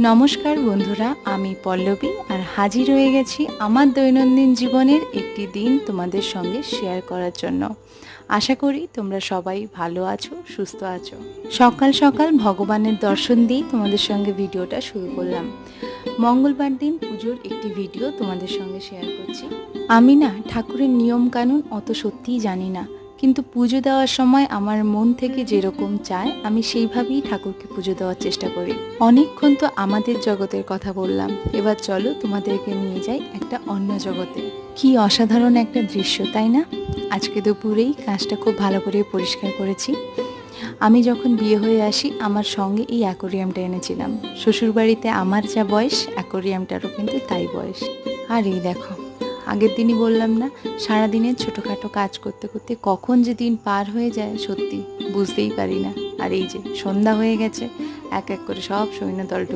নমস্কার বন্ধুরা, আমি পল্লবী আর হাজির হয়ে গেছি আমার দৈনন্দিন জীবনের একটি দিন তোমাদের সঙ্গে শেয়ার করার জন্য। আশা করি তোমরা সবাই ভালো আছো, সুস্থ আছো। সকাল সকাল ভগবানের দর্শন দিয়েই তোমাদের সঙ্গে ভিডিওটা শুরু করলাম। মঙ্গলবার দিন পুজোর একটি ভিডিও তোমাদের সঙ্গে শেয়ার করছি। আমি না ঠাকুরের নিয়ম কানুন অত সত্যিই জানি না, কিন্তু পুজো দেওয়ার সময় আমার মন থেকে যেরকম চায় আমি সেইভাবেই ঠাকুরকে পুজো দেওয়ার চেষ্টা করি। অনেকক্ষণ তো আমাদের জগতের কথা বললাম, এবার চলো তোমাদেরকে নিয়ে যাই একটা অন্য জগতে। কি অসাধারণ একটা দৃশ্য, তাই না? আজকে দুপুরেই কাজটা খুব ভালো করে পরিষ্কার করেছি। আমি যখন বিয়ে হয়ে আসি আমার সঙ্গে এই অ্যাকোরিয়ামটা এনেছিলাম। শ্বশুরবাড়িতে আমার যা বয়স, অ্যাকোরিয়ামটারও কিন্তু তাই বয়স। আর এই দেখো, আগের দিনই বললাম না, সারাদিনের ছোটোখাটো কাজ করতে করতে কখন যে দিন পার হয়ে যায় সত্যি বুঝতেই পারি না। আর এই যে সন্ধ্যা হয়ে গেছে, এক এক করে সব সৈন্যদল